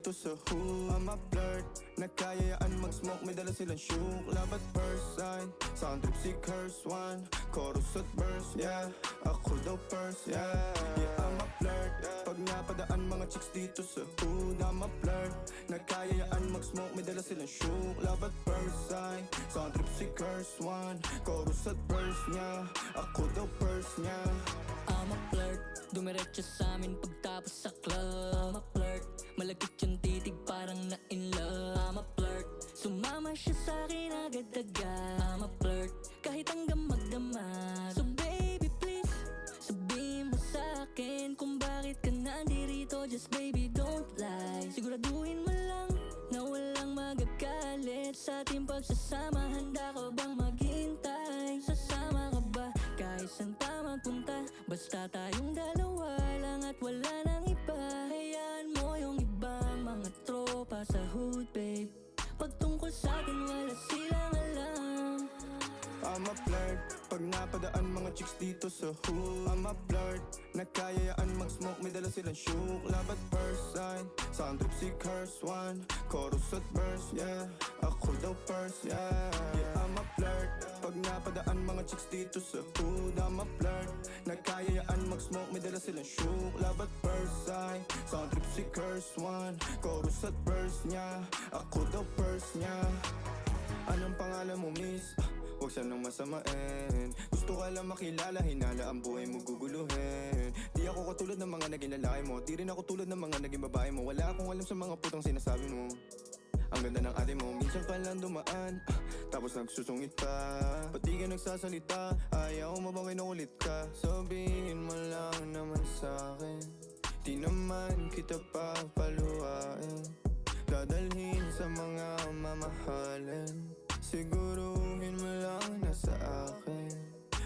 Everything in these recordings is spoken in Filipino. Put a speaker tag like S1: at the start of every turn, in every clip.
S1: dito sa hood. I'm a flirt, nagkayayaan mag-smoke, may dala silang shook. Love at first sight, sound trip si curse one. Chorus at verse, yeah, ako daw first, yeah. Yeah, I'm a flirt, pag napadaan mga chicks dito sa hood. I'm a flirt, nagkayayaan mag-smoke, may dala silang shook. Love at first sight, sound trip si curse one. Chorus at verse niya, ako daw first niya.
S2: I'm a flirt, dumiretso sa amin pagtapos sa club. I'm a flirt, malagkit yung titig parang na in love. I'm a flirt, sumama siya sa akin agad-agad. I'm a flirt, kahit hanggang magdamag. So baby please, sabihin mo sa akin kung bakit ka nandirito. Just baby don't lie, siguraduhin mo lang na walang magagalit sa ating pagsasama. Handa ka bang maghintay? Sasama ka ba kahit saan pa magpunta? Basta tayong dalawa lang at wala nang iba. Hayaan mo yung ibang mga tropa sa hood, babe. Pagtungkol sa'kin wala silang alam.
S1: I'm a flirt, pag napadaan mga chicks dito sa hood. I'm a flirt, nagkayayaan mag-smoke, may dala silang shook. Love at first sight, sound trip si curse one. Chorus at verse, yeah, ako daw first, yeah. Yeah, I'm a flirt, pag napadaan mga chicks dito sa hood. I'm a flirt, nagkayayaan mag-smoke, may dala silang shook. Love at first sight, sound trip si curse one. Chorus at verse niya, ako daw first niya. Anong pangalan mo, miss? Huwag sanang masamain. Gusto ka lang makilala, hinala ang buhay mo guguluhin. Di ako katulad ng mga naging lalaki mo, di rin ako tulad ng mga naging babae mo. Wala akong alam sa mga putang sinasabi mo. Ang ganda ng ate mo, minsan ka lang dumaan, tapos nagsusungit pa. Pati ka nagsasalita, ayaw mo bang kinukulit ka? Sabihin mo lang naman sa'kin, di naman kita papaluhain. Dadalhin sa mga mamahalin, siguruhin mo lang na sa akin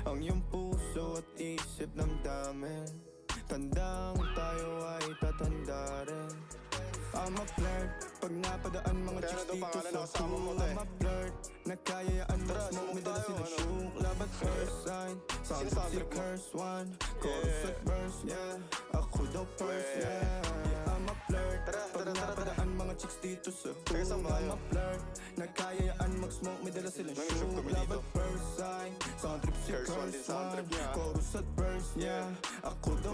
S1: ang iyong puso at isip damdamin. Tandang tayo ay tatanda rin. I'm a flirt, pag napadaan mga chicks dito sa hood. I'm a flirt, nagkayayaan mag-smoke, may dala silang shook. Love at first sight, sound si curse one. Chorus at verse, yeah, ako daw first, yeah. I'm a flirt, pag napadaan mga chicks dito sa hood. I'm a flirt, nagkayayaan mag-smoke, may dala silang shook. Love at first sight, sound trip si curse one. Chorus at verse, yeah, ako daw